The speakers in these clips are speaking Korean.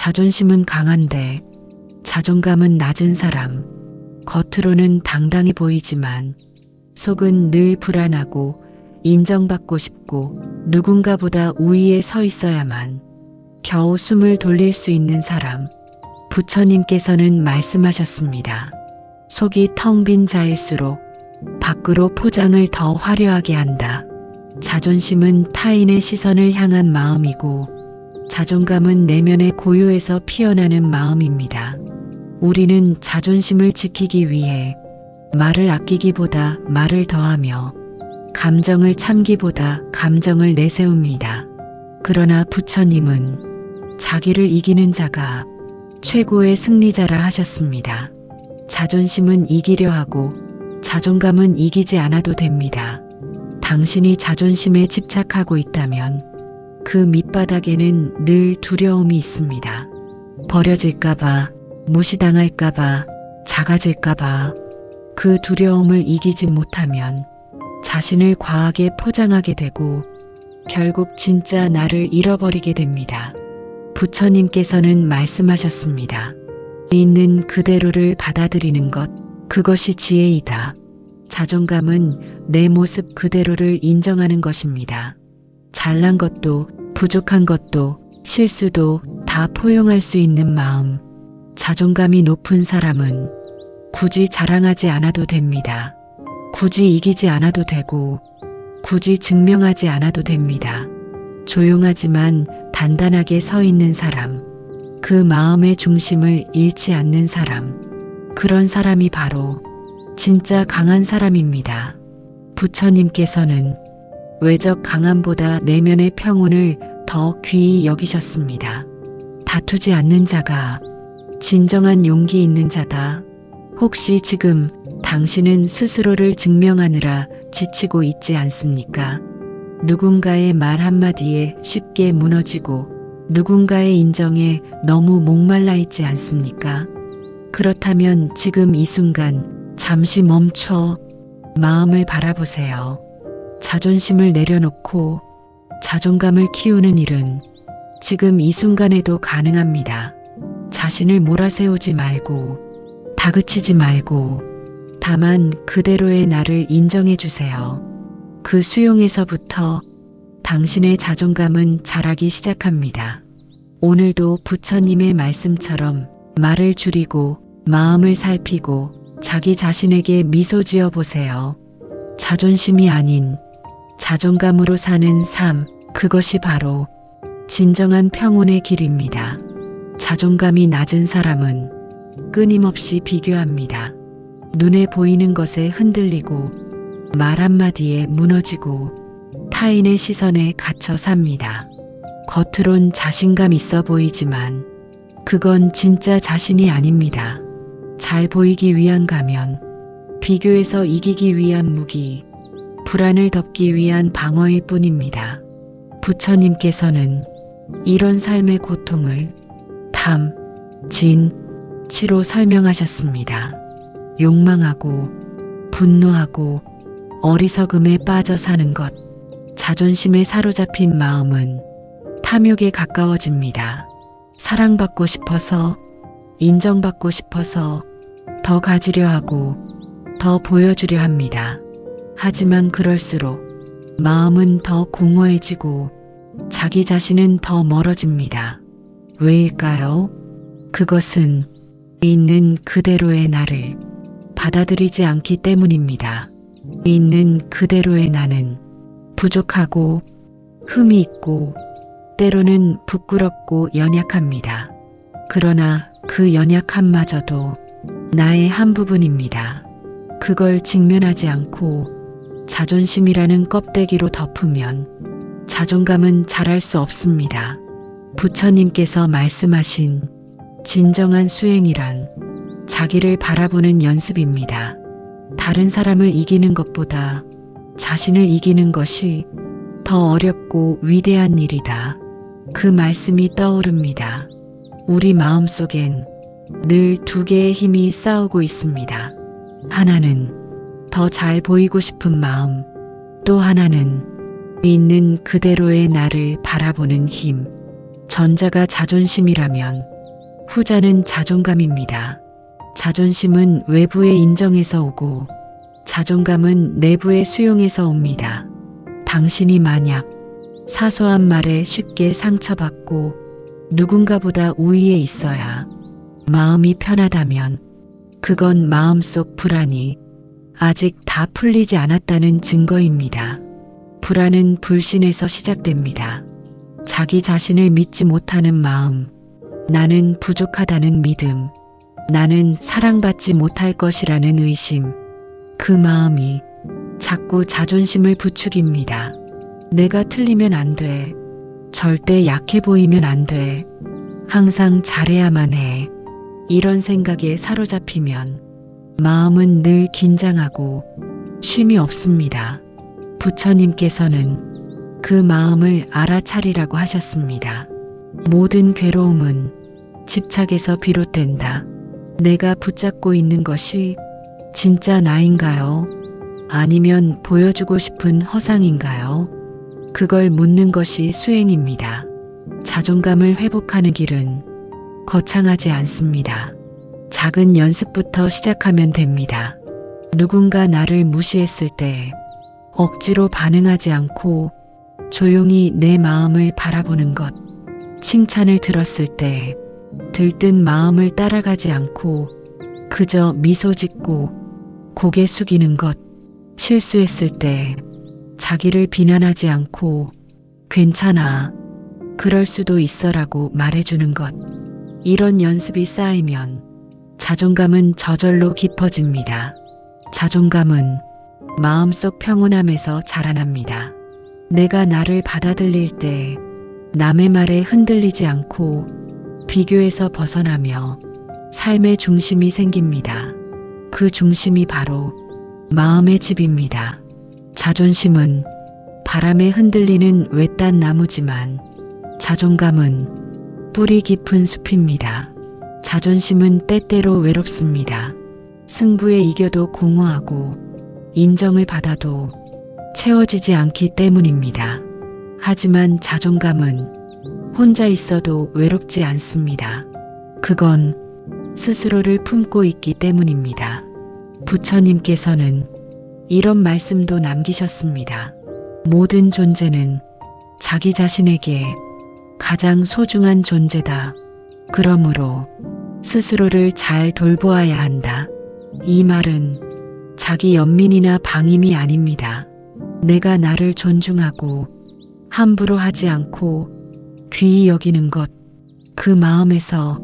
자존심은 강한데 자존감은 낮은 사람. 겉으로는 당당해 보이지만 속은 늘 불안하고 인정받고 싶고 누군가보다 우위에 서 있어야만 겨우 숨을 돌릴 수 있는 사람. 부처님께서는 말씀하셨습니다. 속이 텅 빈 자일수록 밖으로 포장을 더 화려하게 한다. 자존심은 타인의 시선을 향한 마음이고 자존감은 내면의 고요에서 피어나는 마음입니다. 우리는 자존심을 지키기 위해 말을 아끼기보다 말을 더하며 감정을 참기보다 감정을 내세웁니다. 그러나 부처님은 자기를 이기는 자가 최고의 승리자라 하셨습니다. 자존심은 이기려 하고 자존감은 이기지 않아도 됩니다. 당신이 자존심에 집착하고 있다면 그 밑바닥에는 늘 두려움이 있습니다. 버려질까봐, 무시당할까봐, 작아질까봐. 그 두려움을 이기지 못하면 자신을 과하게 포장하게 되고 결국 진짜 나를 잃어버리게 됩니다. 부처님께서는 말씀하셨습니다. 있는 그대로를 받아들이는 것, 그것이 지혜이다. 자존감은 내 모습 그대로를 인정하는 것입니다. 잘난 것도 부족한 것도 실수도 다 포용할 수 있는 마음. 자존감이 높은 사람은 굳이 자랑하지 않아도 됩니다. 굳이 이기지 않아도 되고 굳이 증명하지 않아도 됩니다. 조용하지만 단단하게 서 있는 사람. 그 마음의 중심을 잃지 않는 사람. 그런 사람이 바로 진짜 강한 사람입니다. 부처님께서는 외적 강함보다 내면의 평온을 더 귀히 여기셨습니다. 다투지 않는 자가 진정한 용기 있는 자다. 혹시 지금 당신은 스스로를 증명하느라 지치고 있지 않습니까? 누군가의 말 한마디에 쉽게 무너지고 누군가의 인정에 너무 목말라 있지 않습니까? 그렇다면 지금 이 순간 잠시 멈춰 마음을 바라보세요. 자존심을 내려놓고 자존감을 키우는 일은 지금 이 순간에도 가능합니다. 자신을 몰아세우지 말고 다그치지 말고 다만 그대로의 나를 인정해 주세요. 그 수용에서부터 당신의 자존감은 자라기 시작합니다. 오늘도 부처님의 말씀처럼 말을 줄이고 마음을 살피고 자기 자신에게 미소 지어 보세요. 자존심이 아닌 자존감으로 사는 삶, 그것이 바로 진정한 평온의 길입니다. 자존감이 낮은 사람은 끊임없이 비교합니다. 눈에 보이는 것에 흔들리고 말 한마디에 무너지고 타인의 시선에 갇혀 삽니다. 겉으론 자신감 있어 보이지만 그건 진짜 자신이 아닙니다. 잘 보이기 위한 가면, 비교에서 이기기 위한 무기, 불안을 덮기 위한 방어일 뿐입니다. 부처님께서는 이런 삶의 고통을 탐, 진, 치로 설명하셨습니다. 욕망하고 분노하고 어리석음에 빠져 사는 것, 자존심에 사로잡힌 마음은 탐욕에 가까워집니다. 사랑받고 싶어서, 인정받고 싶어서 더 가지려 하고 더 보여주려 합니다. 하지만 그럴수록 마음은 더 공허해지고 자기 자신은 더 멀어집니다. 왜일까요? 그것은 있는 그대로의 나를 받아들이지 않기 때문입니다. 있는 그대로의 나는 부족하고 흠이 있고 때로는 부끄럽고 연약합니다. 그러나 그 연약함마저도 나의 한 부분입니다. 그걸 직면하지 않고 자존심이라는 껍데기로 덮으면 자존감은 자랄 수 없습니다. 부처님께서 말씀하신 진정한 수행이란 자기를 바라보는 연습입니다. 다른 사람을 이기는 것보다 자신을 이기는 것이 더 어렵고 위대한 일이다. 그 말씀이 떠오릅니다. 우리 마음속엔 늘 두 개의 힘이 싸우고 있습니다. 하나는 더 잘 보이고 싶은 마음, 또 하나는 있는 그대로의 나를 바라보는 힘. 전자가 자존심이라면 후자는 자존감입니다. 자존심은 외부의 인정에서 오고 자존감은 내부의 수용에서 옵니다. 당신이 만약 사소한 말에 쉽게 상처받고 누군가보다 우위에 있어야 마음이 편하다면 그건 마음속 불안이 아직 다 풀리지 않았다는 증거입니다. 불안은 불신에서 시작됩니다. 자기 자신을 믿지 못하는 마음, 나는 부족하다는 믿음, 나는 사랑받지 못할 것이라는 의심, 그 마음이 자꾸 자존심을 부추깁니다. 내가 틀리면 안 돼. 절대 약해 보이면 안 돼. 항상 잘해야만 해. 이런 생각에 사로잡히면 마음은 늘 긴장하고 쉼이 없습니다. 부처님께서는 그 마음을 알아차리라고 하셨습니다. 모든 괴로움은 집착에서 비롯된다. 내가 붙잡고 있는 것이 진짜 나인가요? 아니면 보여주고 싶은 허상인가요? 그걸 묻는 것이 수행입니다. 자존감을 회복하는 길은 거창하지 않습니다. 작은 연습부터 시작하면 됩니다. 누군가 나를 무시했을 때 억지로 반응하지 않고 조용히 내 마음을 바라보는 것. 칭찬을 들었을 때 들뜬 마음을 따라가지 않고 그저 미소 짓고 고개 숙이는 것. 실수했을 때 자기를 비난하지 않고 괜찮아, 그럴 수도 있어라고 말해주는 것. 이런 연습이 쌓이면 자존감은 저절로 깊어집니다. 자존감은 마음속 평온함에서 자라납니다. 내가 나를 받아들일 때 남의 말에 흔들리지 않고 비교에서 벗어나며 삶의 중심이 생깁니다. 그 중심이 바로 마음의 집입니다. 자존심은 바람에 흔들리는 외딴 나무지만 자존감은 뿌리 깊은 숲입니다. 자존심은 때때로 외롭습니다. 승부에 이겨도 공허하고 인정을 받아도 채워지지 않기 때문입니다. 하지만 자존감은 혼자 있어도 외롭지 않습니다. 그건 스스로를 품고 있기 때문입니다. 부처님께서는 이런 말씀도 남기셨습니다. 모든 존재는 자기 자신에게 가장 소중한 존재다. 그러므로 스스로를 잘 돌보아야 한다. 이 말은 자기 연민이나 방임이 아닙니다. 내가 나를 존중하고 함부로 하지 않고 귀히 여기는 것, 그 마음에서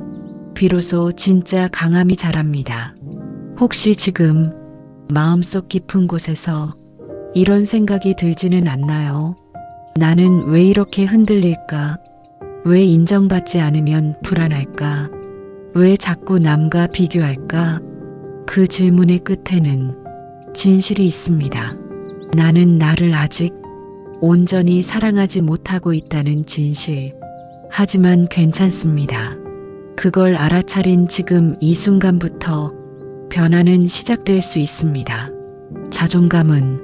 비로소 진짜 강함이 자랍니다. 혹시 지금 마음속 깊은 곳에서 이런 생각이 들지는 않나요? 나는 왜 이렇게 흔들릴까? 왜 인정받지 않으면 불안할까? 왜 자꾸 남과 비교할까? 그 질문의 끝에는 진실이 있습니다. 나는 나를 아직 온전히 사랑하지 못하고 있다는 진실. 하지만 괜찮습니다. 그걸 알아차린 지금 이 순간부터 변화는 시작될 수 있습니다. 자존감은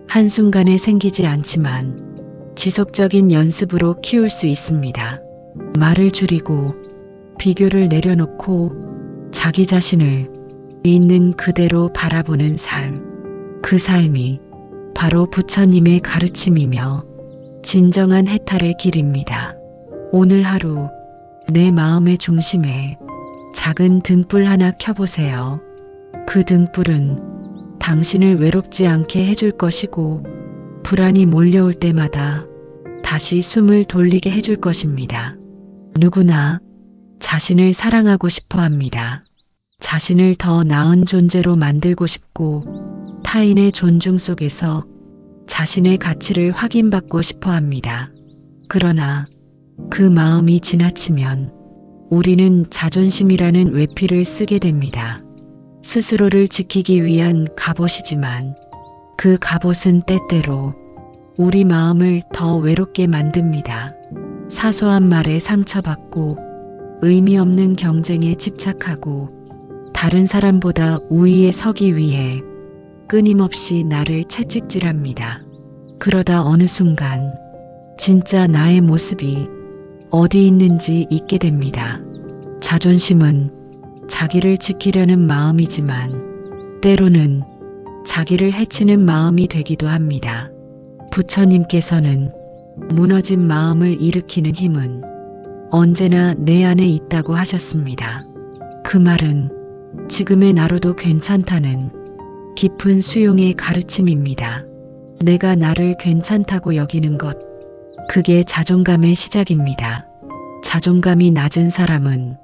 한순간에 생기지 않지만 지속적인 연습으로 키울 수 있습니다. 말을 줄이고 비교를 내려놓고 자기 자신을 있는 그대로 바라보는 삶. 그 삶이 바로 부처님의 가르침이며 진정한 해탈의 길입니다. 오늘 하루 내 마음의 중심에 작은 등불 하나 켜보세요. 그 등불은 당신을 외롭지 않게 해줄 것이고 불안이 몰려올 때마다 다시 숨을 돌리게 해줄 것입니다. 누구나 자신을 사랑하고 싶어 합니다. 자신을 더 나은 존재로 만들고 싶고 타인의 존중 속에서 자신의 가치를 확인받고 싶어 합니다. 그러나 그 마음이 지나치면 우리는 자존심이라는 외피를 쓰게 됩니다. 스스로를 지키기 위한 갑옷이지만 그 갑옷은 때때로 우리 마음을 더 외롭게 만듭니다. 사소한 말에 상처받고 의미 없는 경쟁에 집착하고 다른 사람보다 우위에 서기 위해 끊임없이 나를 채찍질합니다. 그러다 어느 순간 진짜 나의 모습이 어디 있는지 잊게 됩니다. 자존심은 자기를 지키려는 마음이지만 때로는 자기를 해치는 마음이 되기도 합니다. 부처님께서는 무너진 마음을 일으키는 힘은 언제나 내 안에 있다고 하셨습니다. 그 말은 지금의 나로도 괜찮다는 깊은 수용의 가르침입니다. 내가 나를 괜찮다고 여기는 것, 그게 자존감의 시작입니다. 자존감이 낮은 사람은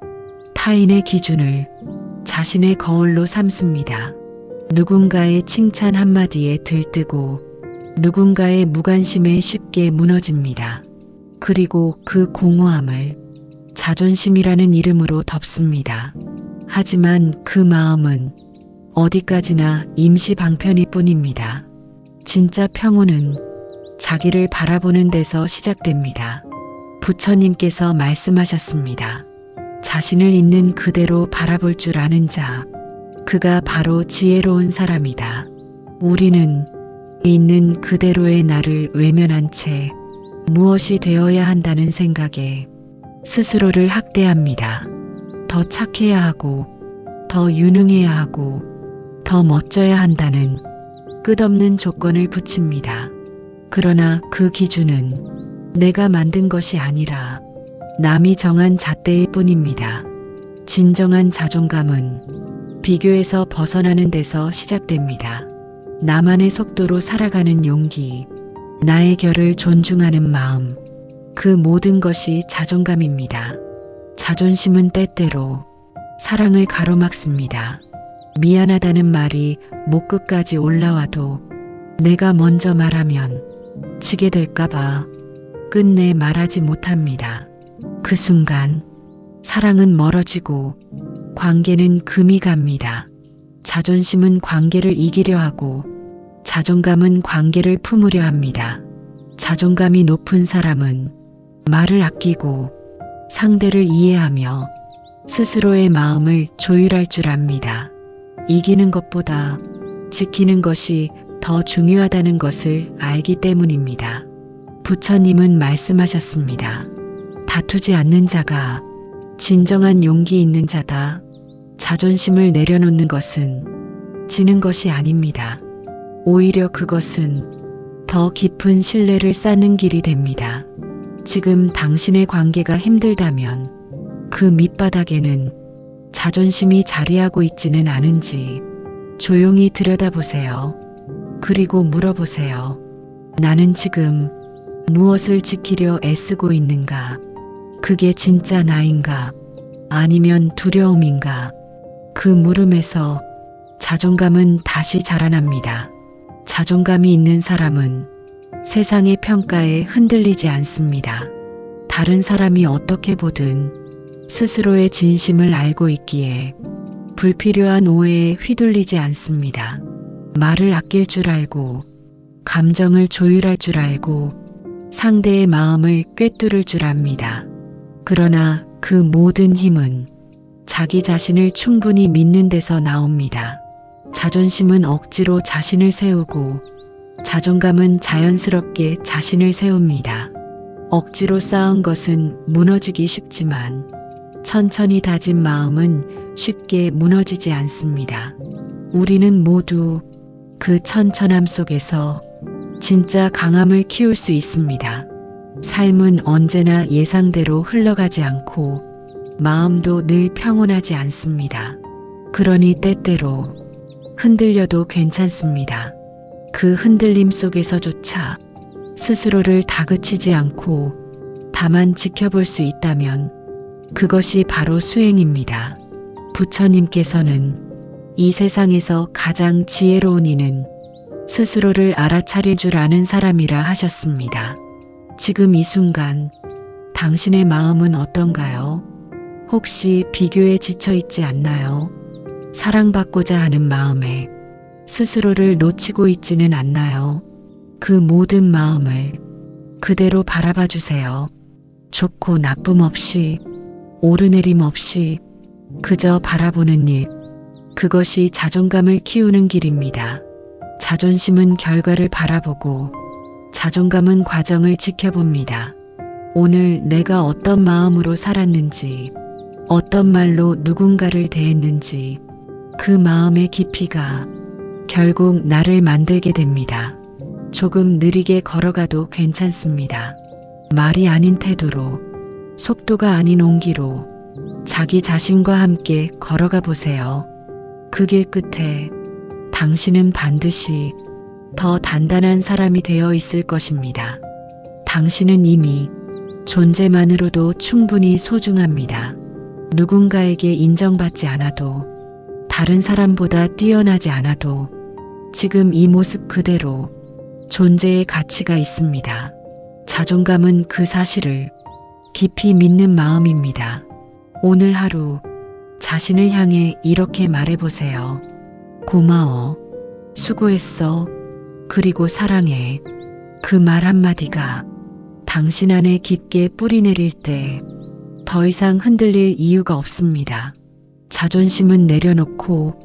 타인의 기준을 자신의 거울로 삼습니다. 누군가의 칭찬 한마디에 들뜨고 누군가의 무관심에 쉽게 무너집니다. 그리고 그 공허함을 자존심이라는 이름으로 덮습니다. 하지만 그 마음은 어디까지나 임시 방편일 뿐입니다. 진짜 평온은 자기를 바라보는 데서 시작됩니다. 부처님께서 말씀하셨습니다. 자신을 있는 그대로 바라볼 줄 아는 자, 그가 바로 지혜로운 사람이다. 우리는 있는 그대로의 나를 외면한 채 무엇이 되어야 한다는 생각에 스스로를 학대합니다. 더 착해야 하고, 더 유능해야 하고, 더 멋져야 한다는 끝없는 조건을 붙입니다. 그러나 그 기준은 내가 만든 것이 아니라 남이 정한 잣대일 뿐입니다. 진정한 자존감은 비교에서 벗어나는 데서 시작됩니다. 나만의 속도로 살아가는 용기, 나의 결을 존중하는 마음, 그 모든 것이 자존감입니다. 자존심은 때때로 사랑을 가로막습니다. 미안하다는 말이 목 끝까지 올라와도 내가 먼저 말하면 지게 될까봐 끝내 말하지 못합니다. 그 순간 사랑은 멀어지고 관계는 금이 갑니다. 자존심은 관계를 이기려 하고 자존감은 관계를 품으려 합니다. 자존감이 높은 사람은 말을 아끼고 상대를 이해하며 스스로의 마음을 조율할 줄 압니다. 이기는 것보다 지키는 것이 더 중요하다는 것을 알기 때문입니다. 부처님은 말씀하셨습니다. 다투지 않는 자가 진정한 용기 있는 자다. 자존심을 내려놓는 것은 지는 것이 아닙니다. 오히려 그것은 더 깊은 신뢰를 쌓는 길이 됩니다. 지금 당신의 관계가 힘들다면 그 밑바닥에는 자존심이 자리하고 있지는 않은지 조용히 들여다보세요. 그리고 물어보세요. 나는 지금 무엇을 지키려 애쓰고 있는가? 그게 진짜 나인가? 아니면 두려움인가? 그 물음에서 자존감은 다시 자라납니다. 자존감이 있는 사람은 세상의 평가에 흔들리지 않습니다. 다른 사람이 어떻게 보든 스스로의 진심을 알고 있기에 불필요한 오해에 휘둘리지 않습니다. 말을 아낄 줄 알고, 감정을 조율할 줄 알고, 상대의 마음을 꿰뚫을 줄 압니다. 그러나 그 모든 힘은 자기 자신을 충분히 믿는 데서 나옵니다. 자존심은 억지로 자신을 세우고 자존감은 자연스럽게 자신을 세웁니다. 억지로 쌓은 것은 무너지기 쉽지만 천천히 다진 마음은 쉽게 무너지지 않습니다. 우리는 모두 그 천천함 속에서 진짜 강함을 키울 수 있습니다. 삶은 언제나 예상대로 흘러가지 않고 마음도 늘 평온하지 않습니다. 그러니 때때로 흔들려도 괜찮습니다. 그 흔들림 속에서조차 스스로를 다그치지 않고 다만 지켜볼 수 있다면 그것이 바로 수행입니다. 부처님께서는 이 세상에서 가장 지혜로운 이는 스스로를 알아차릴 줄 아는 사람이라 하셨습니다. 지금 이 순간 당신의 마음은 어떤가요? 혹시 비교에 지쳐 있지 않나요? 사랑받고자 하는 마음에 스스로를 놓치고 있지는 않나요? 그 모든 마음을 그대로 바라봐 주세요. 좋고 나쁨 없이, 오르내림 없이 그저 바라보는 일, 그것이 자존감을 키우는 길입니다. 자존심은 결과를 바라보고 자존감은 과정을 지켜봅니다. 오늘 내가 어떤 마음으로 살았는지, 어떤 말로 누군가를 대했는지 그 마음의 깊이가 결국 나를 만들게 됩니다. 조금 느리게 걸어가도 괜찮습니다. 말이 아닌 태도로, 속도가 아닌 온기로 자기 자신과 함께 걸어가 보세요. 그 길 끝에 당신은 반드시 더 단단한 사람이 되어 있을 것입니다. 당신은 이미 존재만으로도 충분히 소중합니다. 누군가에게 인정받지 않아도, 다른 사람보다 뛰어나지 않아도 지금 이 모습 그대로 존재의 가치가 있습니다. 자존감은 그 사실을 깊이 믿는 마음입니다. 오늘 하루 자신을 향해 이렇게 말해보세요. 고마워. 수고했어. 그리고 사랑해. 그 말 한마디가 당신 안에 깊게 뿌리 내릴 때 더 이상 흔들릴 이유가 없습니다. 자존심은 내려놓고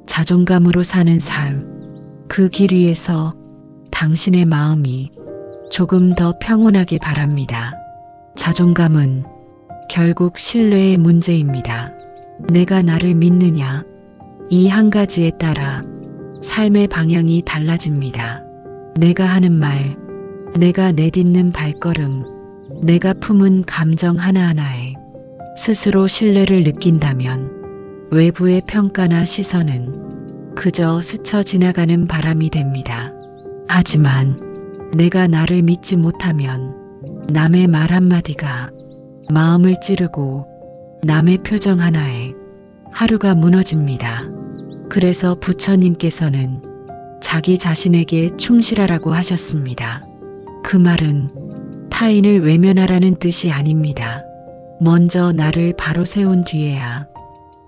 자존감으로 사는 삶, 그 길 위에서 당신의 마음이 조금 더 평온하길 바랍니다. 자존감은 결국 신뢰의 문제입니다. 내가 나를 믿느냐, 이 한 가지에 따라 삶의 방향이 달라집니다. 내가 하는 말, 내가 내딛는 발걸음, 내가 품은 감정 하나하나에 스스로 신뢰를 느낀다면 외부의 평가나 시선은 그저 스쳐 지나가는 바람이 됩니다. 하지만 내가 나를 믿지 못하면 남의 말 한마디가 마음을 찌르고 남의 표정 하나에 하루가 무너집니다. 그래서 부처님께서는 자기 자신에게 충실하라고 하셨습니다. 그 말은 타인을 외면하라는 뜻이 아닙니다. 먼저 나를 바로 세운 뒤에야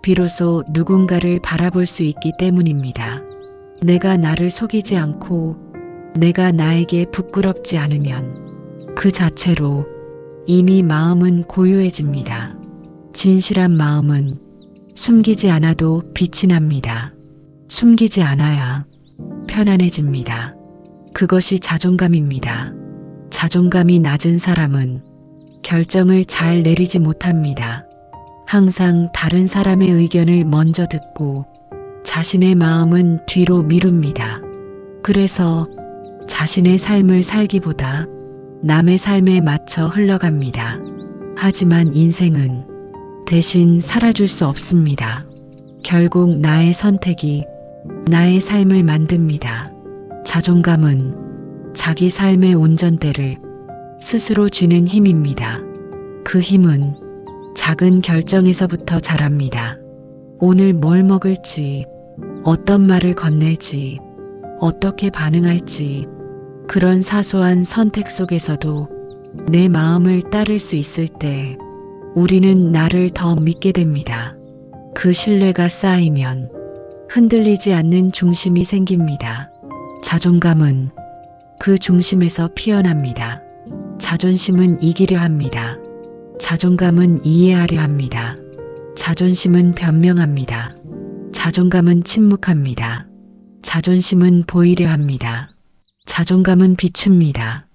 비로소 누군가를 바라볼 수 있기 때문입니다. 내가 나를 속이지 않고 내가 나에게 부끄럽지 않으면 그 자체로 이미 마음은 고요해집니다. 진실한 마음은 숨기지 않아도 빛이 납니다. 숨기지 않아야 편안해집니다. 그것이 자존감입니다. 자존감이 낮은 사람은 결정을 잘 내리지 못합니다. 항상 다른 사람의 의견을 먼저 듣고 자신의 마음은 뒤로 미룹니다. 그래서 자신의 삶을 살기보다 남의 삶에 맞춰 흘러갑니다. 하지만 인생은 대신 살아줄 수 없습니다. 결국 나의 선택이 나의 삶을 만듭니다. 자존감은 자기 삶의 운전대를 스스로 쥐는 힘입니다. 그 힘은 작은 결정에서부터 자랍니다. 오늘 뭘 먹을지, 어떤 말을 건넬지, 어떻게 반응할지, 그런 사소한 선택 속에서도 내 마음을 따를 수 있을 때 우리는 나를 더 믿게 됩니다. 그 신뢰가 쌓이면 흔들리지 않는 중심이 생깁니다. 자존감은 그 중심에서 피어납니다. 자존심은 이기려 합니다. 자존감은 이해하려 합니다. 자존심은 변명합니다. 자존감은 침묵합니다. 자존심은 보이려 합니다. 자존감은 비춥니다.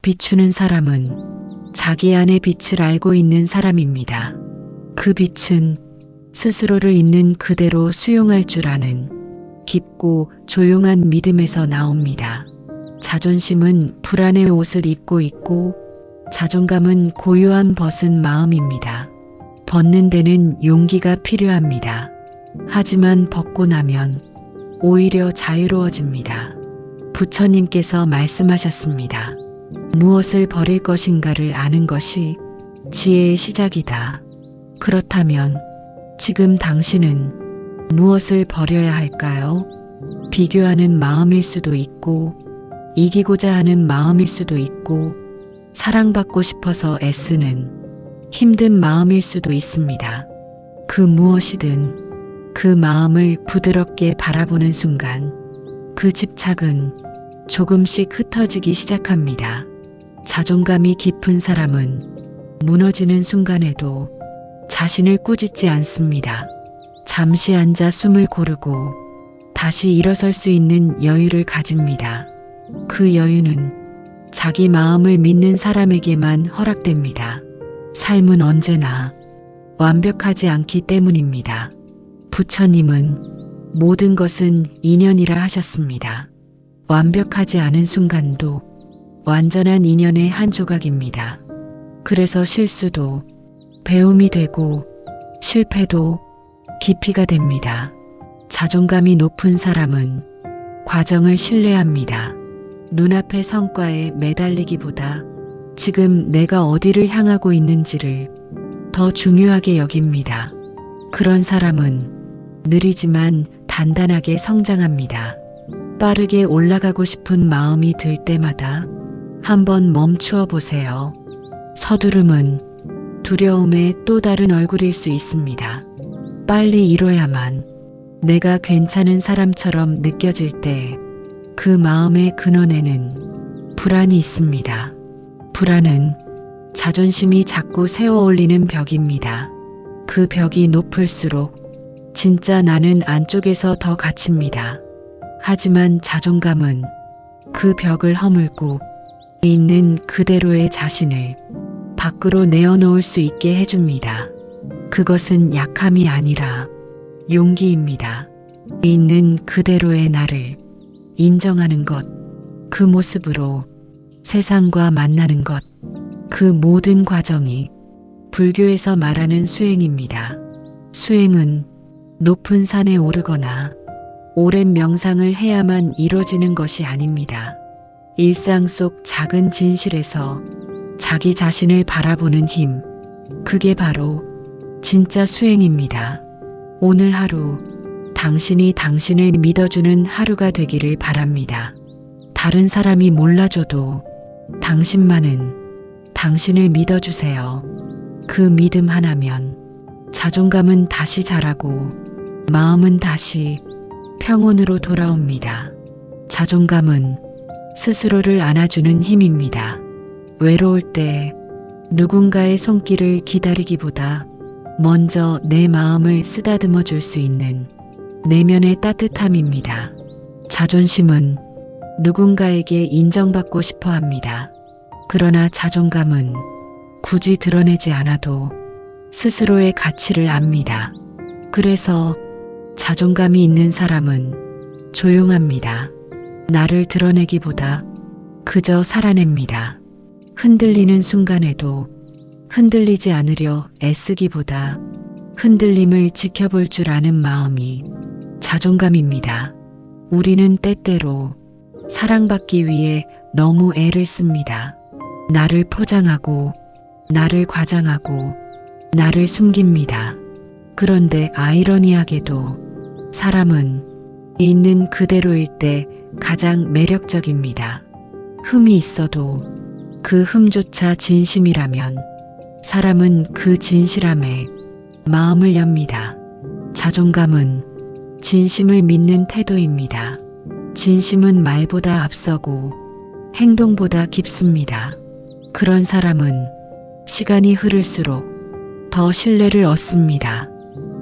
비추는 사람은 자기 안의 빛을 알고 있는 사람입니다. 그 빛은 스스로를 있는 그대로 수용할 줄 아는 깊고 조용한 믿음에서 나옵니다. 자존심은 불안의 옷을 입고 있고 자존감은 고요한 벗은 마음입니다. 벗는 데는 용기가 필요합니다. 하지만 벗고 나면 오히려 자유로워집니다. 부처님께서 말씀하셨습니다. 무엇을 버릴 것인가를 아는 것이 지혜의 시작이다. 그렇다면 지금 당신은 무엇을 버려야 할까요? 비교하는 마음일 수도 있고, 이기고자 하는 마음일 수도 있고, 사랑받고 싶어서 애쓰는 힘든 마음일 수도 있습니다. 그 무엇이든 그 마음을 부드럽게 바라보는 순간 그 집착은 조금씩 흩어지기 시작합니다. 자존감이 깊은 사람은 무너지는 순간에도 자신을 꾸짖지 않습니다. 잠시 앉아 숨을 고르고 다시 일어설 수 있는 여유를 가집니다. 그 여유는 자기 마음을 믿는 사람에게만 허락됩니다. 삶은 언제나 완벽하지 않기 때문입니다. 부처님은 모든 것은 인연이라 하셨습니다. 완벽하지 않은 순간도 완전한 인연의 한 조각입니다. 그래서 실수도 배움이 되고 실패도 깊이가 됩니다. 자존감이 높은 사람은 과정을 신뢰합니다. 눈앞의 성과에 매달리기보다 지금 내가 어디를 향하고 있는지를 더 중요하게 여깁니다. 그런 사람은 느리지만 단단하게 성장합니다. 빠르게 올라가고 싶은 마음이 들 때마다 한번 멈추어 보세요. 서두름은 두려움의 또 다른 얼굴일 수 있습니다. 빨리 이뤄야만 내가 괜찮은 사람처럼 느껴질 때 그 마음의 근원에는 불안이 있습니다. 불안은 자존심이 자꾸 세워 올리는 벽입니다. 그 벽이 높을수록 진짜 나는 안쪽에서 더 갇힙니다. 하지만 자존감은 그 벽을 허물고 있는 그대로의 자신을 밖으로 내어놓을 수 있게 해줍니다. 그것은 약함이 아니라 용기입니다. 있는 그대로의 나를 인정하는 것, 그 모습으로 세상과 만나는 것, 그 모든 과정이 불교에서 말하는 수행입니다. 수행은 높은 산에 오르거나 오랜 명상을 해야만 이루어지는 것이 아닙니다. 일상 속 작은 진실에서 자기 자신을 바라보는 힘, 그게 바로 진짜 수행입니다. 오늘 하루 당신이 당신을 믿어주는 하루가 되기를 바랍니다. 다른 사람이 몰라줘도 당신만은 당신을 믿어주세요. 그 믿음 하나면 자존감은 다시 자라고 마음은 다시 평온으로 돌아옵니다. 자존감은 스스로를 안아주는 힘입니다. 외로울 때 누군가의 손길을 기다리기보다 먼저 내 마음을 쓰다듬어 줄 수 있는 내면의 따뜻함입니다. 자존심은 누군가에게 인정받고 싶어 합니다. 그러나 자존감은 굳이 드러내지 않아도 스스로의 가치를 압니다. 그래서 자존감이 있는 사람은 조용합니다. 나를 드러내기보다 그저 살아냅니다. 흔들리는 순간에도 흔들리지 않으려 애쓰기보다 흔들림을 지켜볼 줄 아는 마음이 자존감입니다. 우리는 때때로 사랑받기 위해 너무 애를 씁니다. 나를 포장하고 나를 과장하고 나를 숨깁니다. 그런데 아이러니하게도 사람은 있는 그대로일 때 가장 매력적입니다. 흠이 있어도 그 흠조차 진심이라면 사람은 그 진실함에 마음을 엽니다. 자존감은 진심을 믿는 태도입니다. 진심은 말보다 앞서고 행동보다 깊습니다. 그런 사람은 시간이 흐를수록 더 신뢰를 얻습니다.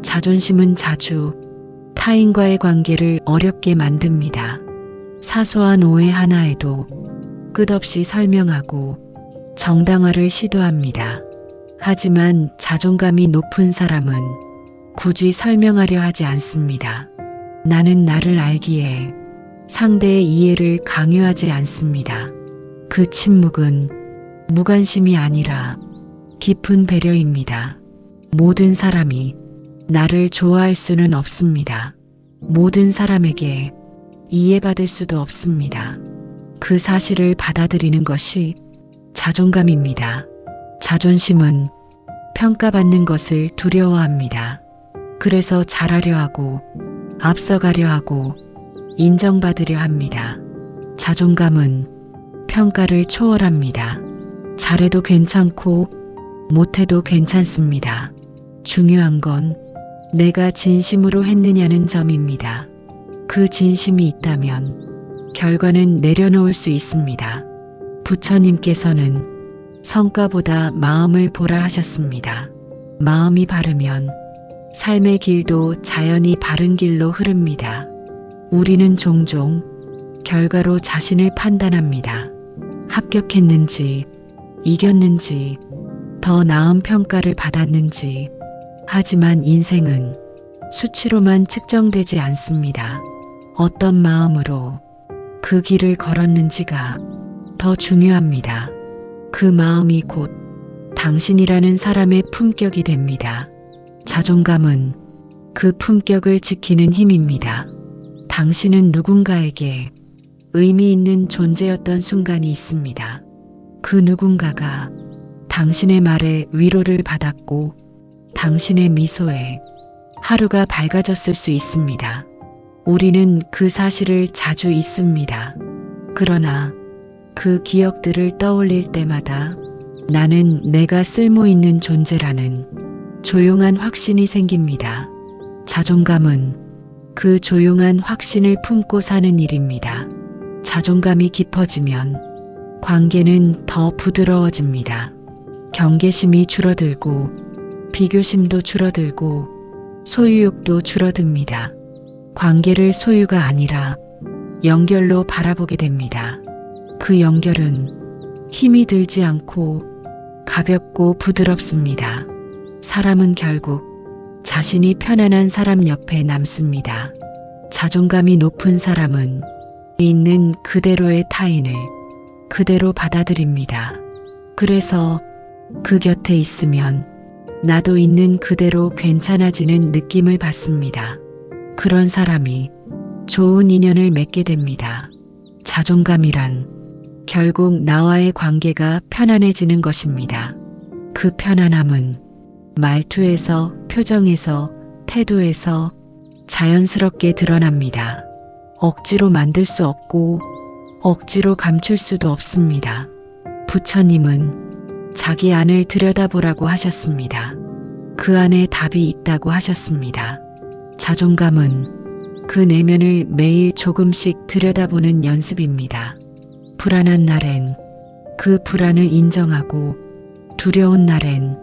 자존심은 자주 타인과의 관계를 어렵게 만듭니다. 사소한 오해 하나에도 끝없이 설명하고 정당화를 시도합니다. 하지만 자존감이 높은 사람은 굳이 설명하려 하지 않습니다. 나는 나를 알기에 상대의 이해를 강요하지 않습니다. 그 침묵은 무관심이 아니라 깊은 배려입니다. 모든 사람이 나를 좋아할 수는 없습니다. 모든 사람에게 이해받을 수도 없습니다. 그 사실을 받아들이는 것이 자존감입니다. 자존심은 평가받는 것을 두려워합니다. 그래서 잘하려 하고 앞서가려 하고 인정받으려 합니다. 자존감은 평가를 초월합니다. 잘해도 괜찮고 못해도 괜찮습니다. 중요한 건 내가 진심으로 했느냐는 점입니다. 그 진심이 있다면 결과는 내려놓을 수 있습니다. 부처님께서는 성과보다 마음을 보라 하셨습니다. 마음이 바르면 삶의 길도 자연히 바른 길로 흐릅니다. 우리는 종종 결과로 자신을 판단합니다. 합격했는지, 이겼는지, 더 나은 평가를 받았는지, 하지만 인생은 수치로만 측정되지 않습니다. 어떤 마음으로 그 길을 걸었는지가 더 중요합니다. 그 마음이 곧 당신이라는 사람의 품격이 됩니다. 자존감은 그 품격을 지키는 힘입니다. 당신은 누군가에게 의미 있는 존재였던 순간이 있습니다. 그 누군가가 당신의 말에 위로를 받았고 당신의 미소에 하루가 밝아졌을 수 있습니다. 우리는 그 사실을 자주 잊습니다. 그러나 그 기억들을 떠올릴 때마다 나는 내가 쓸모 있는 존재라는 조용한 확신이 생깁니다. 자존감은 그 조용한 확신을 품고 사는 일입니다. 자존감이 깊어지면 관계는 더 부드러워집니다. 경계심이 줄어들고 비교심도 줄어들고 소유욕도 줄어듭니다. 관계를 소유가 아니라 연결로 바라보게 됩니다. 그 연결은 힘이 들지 않고 가볍고 부드럽습니다. 사람은 결국 자신이 편안한 사람 옆에 남습니다. 자존감이 높은 사람은 있는 그대로의 타인을 그대로 받아들입니다. 그래서 그 곁에 있으면 나도 있는 그대로 괜찮아지는 느낌을 받습니다. 그런 사람이 좋은 인연을 맺게 됩니다. 자존감이란 결국 나와의 관계가 편안해지는 것입니다. 그 편안함은 말투에서, 표정에서, 태도에서 자연스럽게 드러납니다. 억지로 만들 수 없고 억지로 감출 수도 없습니다. 부처님은 자기 안을 들여다보라고 하셨습니다. 그 안에 답이 있다고 하셨습니다. 자존감은 그 내면을 매일 조금씩 들여다보는 연습입니다. 불안한 날엔 그 불안을 인정하고 두려운 날엔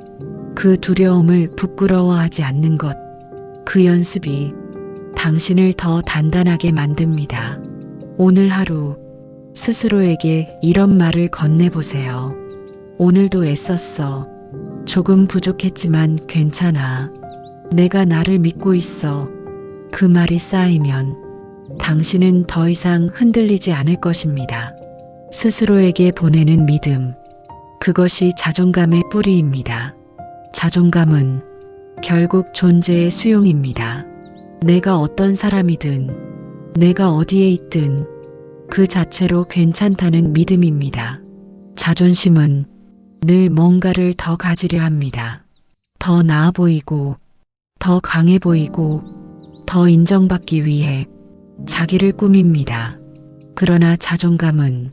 그 두려움을 부끄러워하지 않는 것, 그 연습이 당신을 더 단단하게 만듭니다. 오늘 하루 스스로에게 이런 말을 건네보세요. 오늘도 애썼어. 조금 부족했지만 괜찮아. 내가 나를 믿고 있어. 그 말이 쌓이면 당신은 더 이상 흔들리지 않을 것입니다. 스스로에게 보내는 믿음, 그것이 자존감의 뿌리입니다. 자존감은 결국 존재의 수용입니다. 내가 어떤 사람이든, 내가 어디에 있든 그 자체로 괜찮다는 믿음입니다. 자존심은 늘 뭔가를 더 가지려 합니다. 더 나아 보이고, 더 강해 보이고, 더 인정받기 위해 자기를 꾸밉니다. 그러나 자존감은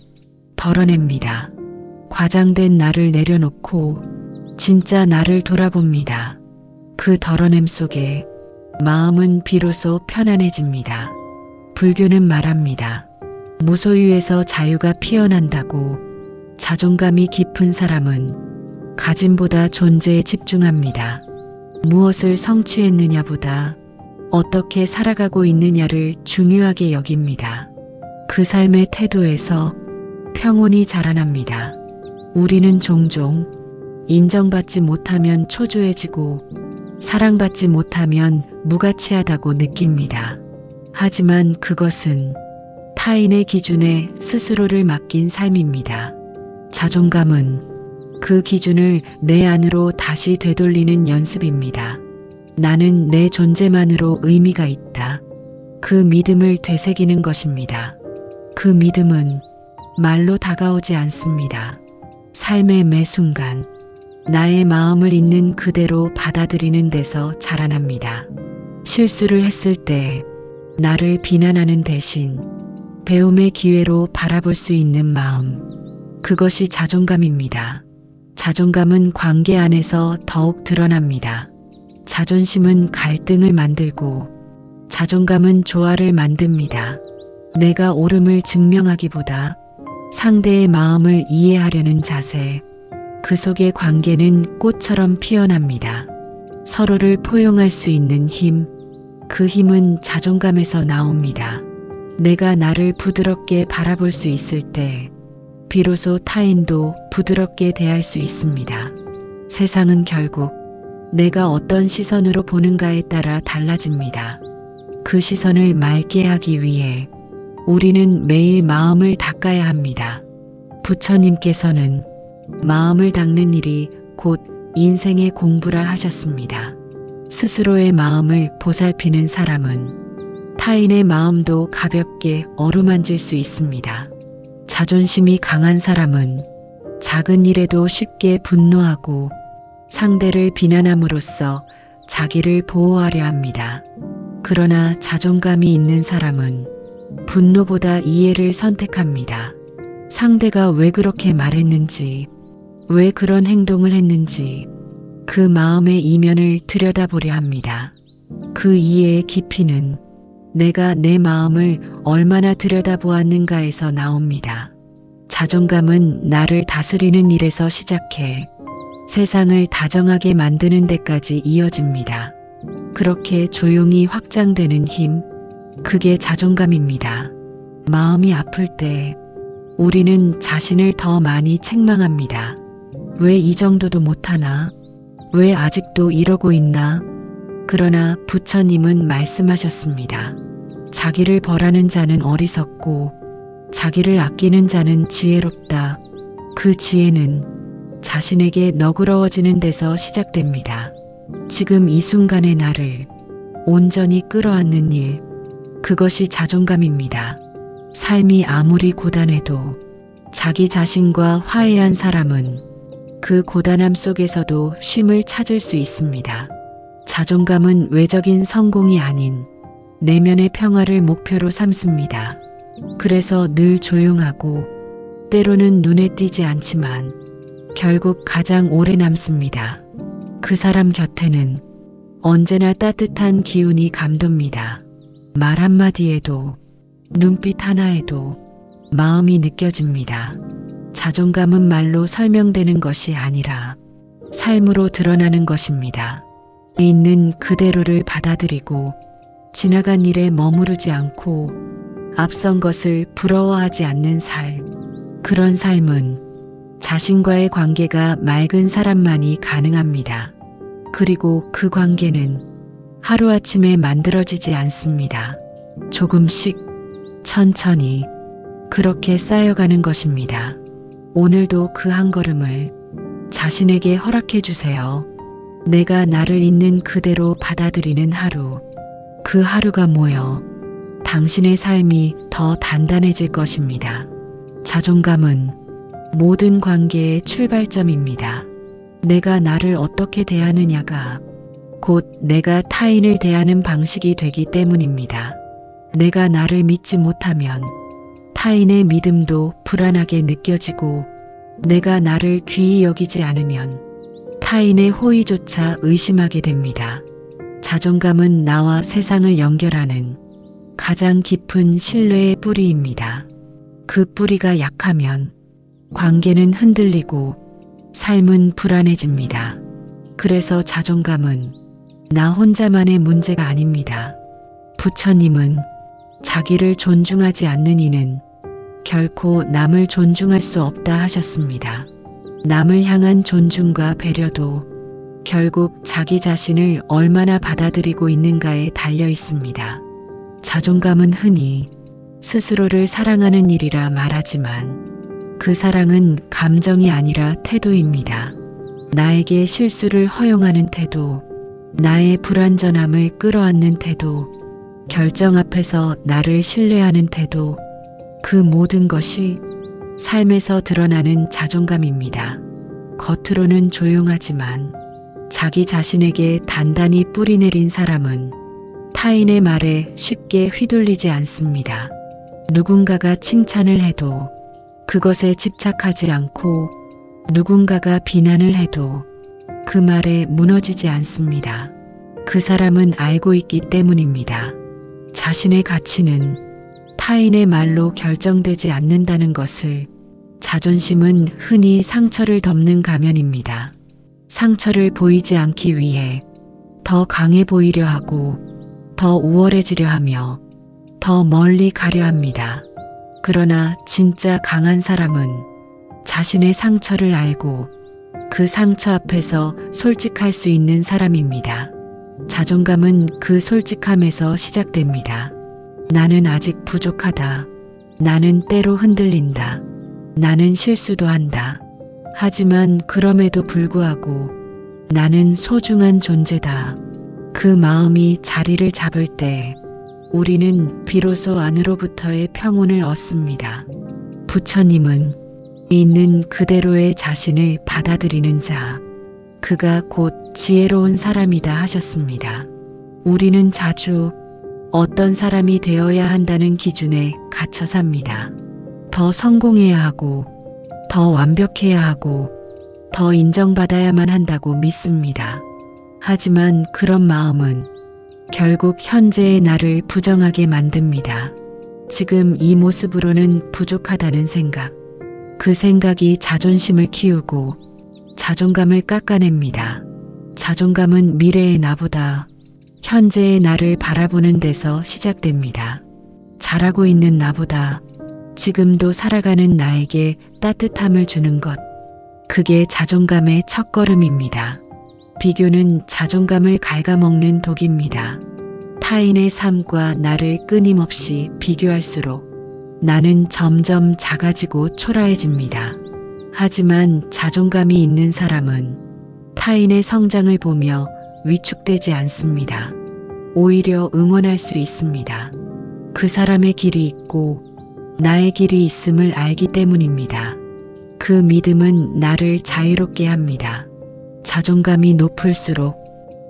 덜어냅니다. 과장된 나를 내려놓고 진짜 나를 돌아봅니다. 그 덜어냄 속에 마음은 비로소 편안해집니다. 불교는 말합니다. 무소유에서 자유가 피어난다고. 자존감이 깊은 사람은 가짐보다 존재에 집중합니다. 무엇을 성취했느냐보다 어떻게 살아가고 있느냐를 중요하게 여깁니다. 그 삶의 태도에서 평온이 자라납니다. 우리는 종종 인정받지 못하면 초조해지고 사랑받지 못하면 무가치하다고 느낍니다. 하지만 그것은 타인의 기준에 스스로를 맡긴 삶입니다. 자존감은 그 기준을 내 안으로 다시 되돌리는 연습입니다. 나는 내 존재만으로 의미가 있다. 그 믿음을 되새기는 것입니다. 그 믿음은 말로 다가오지 않습니다. 삶의 매 순간 나의 마음을 있는 그대로 받아들이는 데서 자라납니다. 실수를 했을 때 나를 비난하는 대신 배움의 기회로 바라볼 수 있는 마음, 그것이 자존감입니다. 자존감은 관계 안에서 더욱 드러납니다. 자존심은 갈등을 만들고 자존감은 조화를 만듭니다. 내가 옳음을 증명하기보다 상대의 마음을 이해하려는 자세, 그 속의 관계는 꽃처럼 피어납니다. 서로를 포용할 수 있는 힘, 그 힘은 자존감에서 나옵니다. 내가 나를 부드럽게 바라볼 수 있을 때 비로소 타인도 부드럽게 대할 수 있습니다. 세상은 결국 내가 어떤 시선으로 보는가에 따라 달라집니다. 그 시선을 맑게 하기 위해 우리는 매일 마음을 닦아야 합니다. 부처님께서는 마음을 닦는 일이 곧 인생의 공부라 하셨습니다. 스스로의 마음을 보살피는 사람은 타인의 마음도 가볍게 어루만질 수 있습니다. 자존심이 강한 사람은 작은 일에도 쉽게 분노하고 상대를 비난함으로써 자기를 보호하려 합니다. 그러나 자존감이 있는 사람은 분노보다 이해를 선택합니다. 상대가 왜 그렇게 말했는지, 왜 그런 행동을 했는지 그 마음의 이면을 들여다보려 합니다. 그 이해의 깊이는 내가 내 마음을 얼마나 들여다보았는가에서 나옵니다. 자존감은 나를 다스리는 일에서 시작해 세상을 다정하게 만드는 데까지 이어집니다. 그렇게 조용히 확장되는 힘, 그게 자존감입니다. 마음이 아플 때 우리는 자신을 더 많이 책망합니다. 왜 이 정도도 못하나? 왜 아직도 이러고 있나? 그러나 부처님은 말씀하셨습니다. 자기를 벌하는 자는 어리석고 자기를 아끼는 자는 지혜롭다. 그 지혜는 자신에게 너그러워지는 데서 시작됩니다. 지금 이 순간의 나를 온전히 끌어안는 일, 그것이 자존감입니다. 삶이 아무리 고단해도 자기 자신과 화해한 사람은 그 고단함 속에서도 쉼을 찾을 수 있습니다. 자존감은 외적인 성공이 아닌 내면의 평화를 목표로 삼습니다. 그래서 늘 조용하고 때로는 눈에 띄지 않지만 결국 가장 오래 남습니다. 그 사람 곁에는 언제나 따뜻한 기운이 감돕니다. 말 한마디에도 눈빛 하나에도 마음이 느껴집니다. 자존감은 말로 설명되는 것이 아니라 삶으로 드러나는 것입니다. 있는 그대로를 받아들이고 지나간 일에 머무르지 않고 앞선 것을 부러워하지 않는 삶. 그런 삶은 자신과의 관계가 맑은 사람만이 가능합니다. 그리고 그 관계는 하루아침에 만들어지지 않습니다. 조금씩, 천천히 그렇게 쌓여가는 것입니다. 오늘도 그 한 걸음을 자신에게 허락해 주세요. 내가 나를 있는 그대로 받아들이는 하루. 그 하루가 모여 당신의 삶이 더 단단해질 것입니다. 자존감은 모든 관계의 출발점입니다. 내가 나를 어떻게 대하느냐가 곧 내가 타인을 대하는 방식이 되기 때문입니다. 내가 나를 믿지 못하면 타인의 믿음도 불안하게 느껴지고 내가 나를 귀히 여기지 않으면 타인의 호의조차 의심하게 됩니다. 자존감은 나와 세상을 연결하는 가장 깊은 신뢰의 뿌리입니다. 그 뿌리가 약하면 관계는 흔들리고 삶은 불안해집니다. 그래서 자존감은 나 혼자만의 문제가 아닙니다. 부처님은 자기를 존중하지 않는 이는 결코 남을 존중할 수 없다 하셨습니다. 남을 향한 존중과 배려도 결국 자기 자신을 얼마나 받아들이고 있는가에 달려 있습니다. 자존감은 흔히 스스로를 사랑하는 일이라 말하지만 그 사랑은 감정이 아니라 태도입니다. 나에게 실수를 허용하는 태도, 나의 불완전함을 끌어안는 태도, 결정 앞에서 나를 신뢰하는 태도, 그 모든 것이 삶에서 드러나는 자존감입니다. 겉으로는 조용하지만 자기 자신에게 단단히 뿌리내린 사람은 타인의 말에 쉽게 휘둘리지 않습니다. 누군가가 칭찬을 해도 그것에 집착하지 않고 누군가가 비난을 해도 그 말에 무너지지 않습니다. 그 사람은 알고 있기 때문입니다. 자신의 가치는 타인의 말로 결정되지 않는다는 것을. 자존심은 흔히 상처를 덮는 가면입니다. 상처를 보이지 않기 위해 더 강해 보이려 하고 더 우월해지려 하며 더 멀리 가려 합니다. 그러나 진짜 강한 사람은 자신의 상처를 알고 그 상처 앞에서 솔직할 수 있는 사람입니다. 자존감은 그 솔직함에서 시작됩니다. 나는 아직 부족하다. 나는 때로 흔들린다. 나는 실수도 한다. 하지만 그럼에도 불구하고 나는 소중한 존재다. 그 마음이 자리를 잡을 때 우리는 비로소 안으로부터의 평온을 얻습니다. 부처님은 있는 그대로의 자신을 받아들이는 자, 그가 곧 지혜로운 사람이다 하셨습니다. 우리는 자주 어떤 사람이 되어야 한다는 기준에 갇혀 삽니다. 더 성공해야 하고, 더 완벽해야 하고, 더 인정받아야만 한다고 믿습니다. 하지만 그런 마음은 결국 현재의 나를 부정하게 만듭니다. 지금 이 모습으로는 부족하다는 생각. 그 생각이 자존심을 키우고 자존감을 깎아냅니다. 자존감은 미래의 나보다 현재의 나를 바라보는 데서 시작됩니다. 잘하고 있는 나보다 지금도 살아가는 나에게 따뜻함을 주는 것. 그게 자존감의 첫걸음입니다. 비교는 자존감을 갉아먹는 독입니다. 타인의 삶과 나를 끊임없이 비교할수록 나는 점점 작아지고 초라해집니다. 하지만 자존감이 있는 사람은 타인의 성장을 보며 위축되지 않습니다. 오히려 응원할 수 있습니다. 그 사람의 길이 있고 나의 길이 있음을 알기 때문입니다. 그 믿음은 나를 자유롭게 합니다. 자존감이 높을수록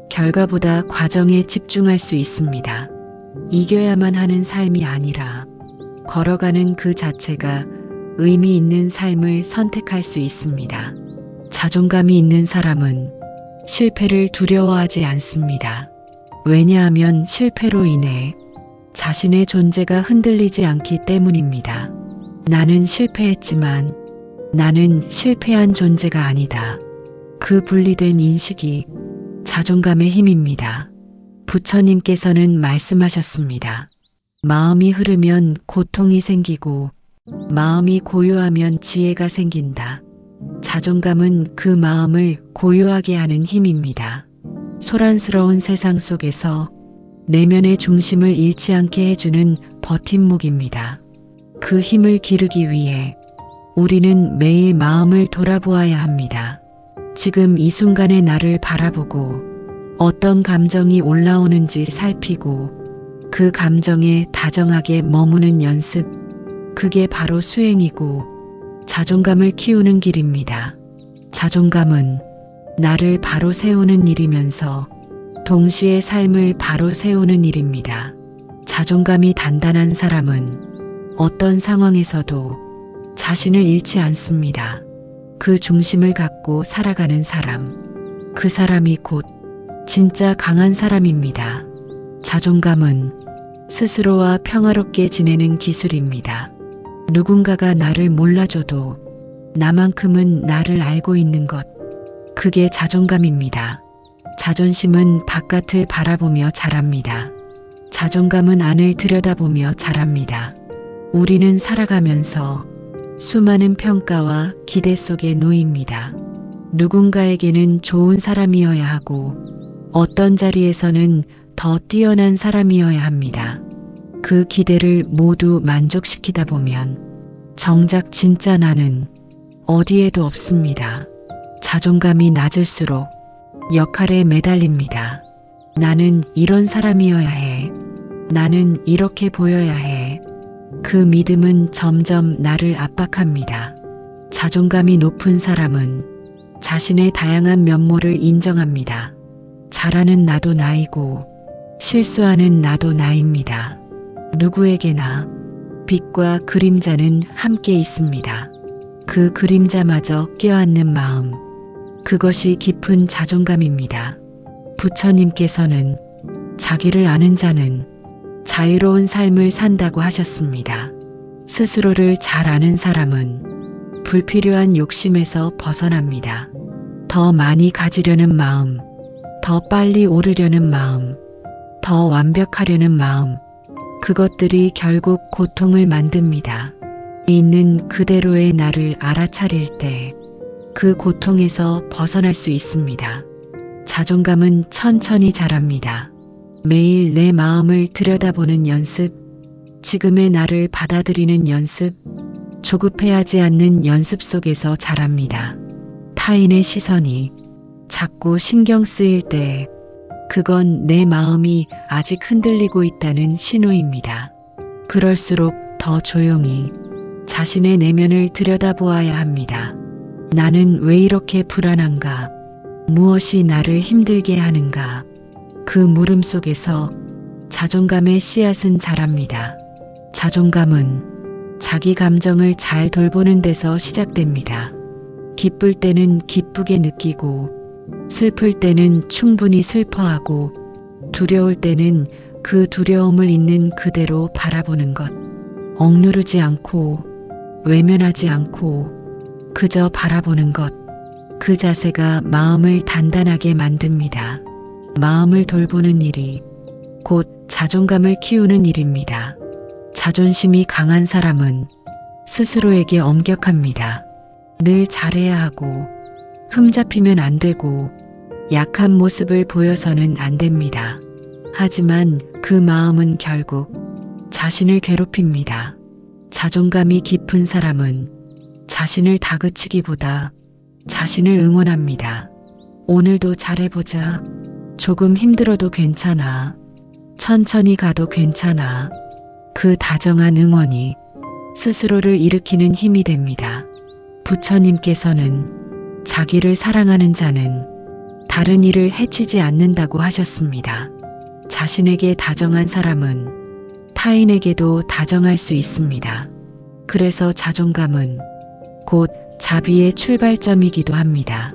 결과보다 과정에 집중할 수 있습니다. 이겨야만 하는 삶이 아니라 걸어가는 그 자체가 의미 있는 삶을 선택할 수 있습니다. 자존감이 있는 사람은 실패를 두려워하지 않습니다. 왜냐하면 실패로 인해 자신의 존재가 흔들리지 않기 때문입니다. 나는 실패했지만 나는 실패한 존재가 아니다. 그 분리된 인식이 자존감의 힘입니다. 부처님께서는 말씀하셨습니다. 마음이 흐르면 고통이 생기고 마음이 고요하면 지혜가 생긴다. 자존감은 그 마음을 고요하게 하는 힘입니다. 소란스러운 세상 속에서 내면의 중심을 잃지 않게 해주는 버팀목입니다. 그 힘을 기르기 위해 우리는 매일 마음을 돌아보아야 합니다. 지금 이 순간의 나를 바라보고 어떤 감정이 올라오는지 살피고 그 감정에 다정하게 머무는 연습, 그게 바로 수행이고 자존감을 키우는 길입니다. 자존감은 나를 바로 세우는 일이면서 동시에 삶을 바로 세우는 일입니다. 자존감이 단단한 사람은 어떤 상황에서도 자신을 잃지 않습니다. 그 중심을 갖고 살아가는 사람, 그 사람이 곧 진짜 강한 사람입니다. 자존감은 스스로와 평화롭게 지내는 기술입니다. 누군가가 나를 몰라줘도 나만큼은 나를 알고 있는 것, 그게 자존감입니다. 자존심은 바깥을 바라보며 자랍니다. 자존감은 안을 들여다보며 자랍니다. 우리는 살아가면서 수많은 평가와 기대 속에 놓입니다. 누군가에게는 좋은 사람이어야 하고 어떤 자리에서는 더 뛰어난 사람이어야 합니다. 그 기대를 모두 만족시키다 보면 정작 진짜 나는 어디에도 없습니다. 자존감이 낮을수록 역할에 매달립니다. 나는 이런 사람이어야 해. 나는 이렇게 보여야 해. 그 믿음은 점점 나를 압박합니다. 자존감이 높은 사람은 자신의 다양한 면모를 인정합니다. 잘하는 나도 나이고 실수하는 나도 나입니다. 누구에게나 빛과 그림자는 함께 있습니다. 그 그림자마저 껴안는 마음, 그것이 깊은 자존감입니다. 부처님께서는 자기를 아는 자는 자유로운 삶을 산다고 하셨습니다. 스스로를 잘 아는 사람은 불필요한 욕심에서 벗어납니다. 더 많이 가지려는 마음, 더 빨리 오르려는 마음, 더 완벽하려는 마음, 그것들이 결국 고통을 만듭니다. 있는 그대로의 나를 알아차릴 때 그 고통에서 벗어날 수 있습니다. 자존감은 천천히 자랍니다. 매일 내 마음을 들여다보는 연습, 지금의 나를 받아들이는 연습, 조급해하지 않는 연습 속에서 자랍니다. 타인의 시선이 자꾸 신경 쓰일 때 그건 내 마음이 아직 흔들리고 있다는 신호입니다. 그럴수록 더 조용히 자신의 내면을 들여다보아야 합니다. 나는 왜 이렇게 불안한가? 무엇이 나를 힘들게 하는가? 그 물음 속에서 자존감의 씨앗은 자랍니다. 자존감은 자기 감정을 잘 돌보는 데서 시작됩니다. 기쁠 때는 기쁘게 느끼고, 슬플 때는 충분히 슬퍼하고, 두려울 때는 그 두려움을 있는 그대로 바라보는 것. 억누르지 않고, 외면하지 않고, 그저 바라보는 것. 그 자세가 마음을 단단하게 만듭니다. 마음을 돌보는 일이 곧 자존감을 키우는 일입니다. 자존심이 강한 사람은 스스로에게 엄격합니다. 늘 잘해야 하고, 흠잡히면 안 되고, 약한 모습을 보여서는 안 됩니다. 하지만 그 마음은 결국 자신을 괴롭힙니다. 자존감이 깊은 사람은 자신을 다그치기보다 자신을 응원합니다. 오늘도 잘해보자. 조금 힘들어도 괜찮아. 천천히 가도 괜찮아. 그 다정한 응원이 스스로를 일으키는 힘이 됩니다. 부처님께서는 자기를 사랑하는 자는 다른 이를 해치지 않는다고 하셨습니다. 자신에게 다정한 사람은 타인에게도 다정할 수 있습니다. 그래서 자존감은 곧 자비의 출발점이기도 합니다.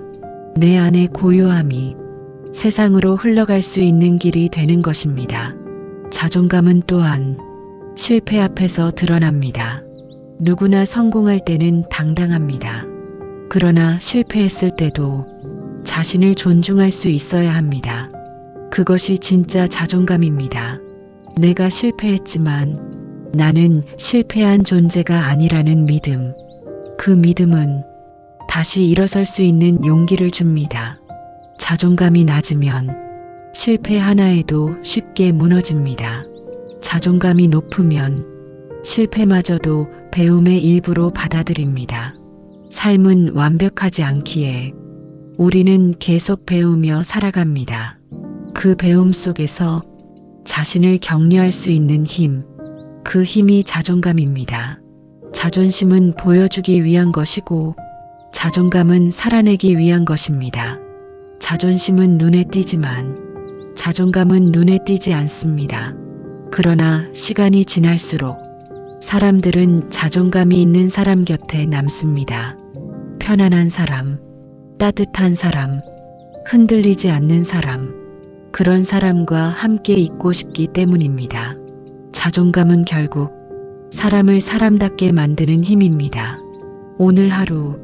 내 안의 고요함이 세상으로 흘러갈 수 있는 길이 되는 것입니다. 자존감은 또한 실패 앞에서 드러납니다. 누구나 성공할 때는 당당합니다. 그러나 실패했을 때도 자신을 존중할 수 있어야 합니다. 그것이 진짜 자존감입니다. 내가 실패했지만 나는 실패한 존재가 아니라는 믿음. 그 믿음은 다시 일어설 수 있는 용기를 줍니다. 자존감이 낮으면 실패 하나에도 쉽게 무너집니다. 자존감이 높으면 실패마저도 배움의 일부로 받아들입니다. 삶은 완벽하지 않기에 우리는 계속 배우며 살아갑니다. 그 배움 속에서 자신을 격려할 수 있는 힘, 그 힘이 자존감입니다. 자존심은 보여주기 위한 것이고 자존감은 살아내기 위한 것입니다. 자존심은 눈에 띄지만 자존감은 눈에 띄지 않습니다. 그러나 시간이 지날수록 사람들은 자존감이 있는 사람 곁에 남습니다. 편안한 사람, 따뜻한 사람, 흔들리지 않는 사람, 그런 사람과 함께 있고 싶기 때문입니다. 자존감은 결국 사람을 사람답게 만드는 힘입니다. 오늘 하루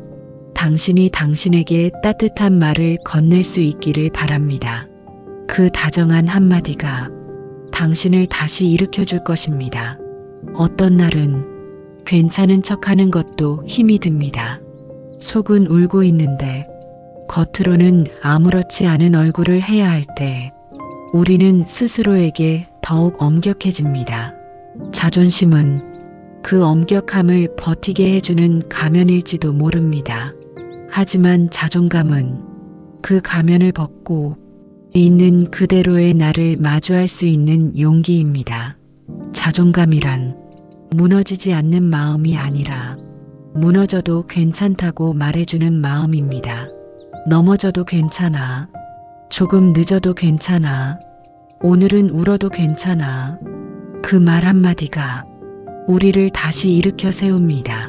당신이 당신에게 따뜻한 말을 건넬 수 있기를 바랍니다. 그 다정한 한마디가 당신을 다시 일으켜 줄 것입니다. 어떤 날은 괜찮은 척하는 것도 힘이 듭니다. 속은 울고 있는데 겉으로는 아무렇지 않은 얼굴을 해야 할 때 우리는 스스로에게 더욱 엄격해집니다. 자존심은 그 엄격함을 버티게 해주는 가면일지도 모릅니다. 하지만 자존감은 그 가면을 벗고 있는 그대로의 나를 마주할 수 있는 용기입니다. 자존감이란 무너지지 않는 마음이 아니라 무너져도 괜찮다고 말해주는 마음입니다. 넘어져도 괜찮아. 조금 늦어도 괜찮아. 오늘은 울어도 괜찮아. 그 말 한마디가 우리를 다시 일으켜 세웁니다.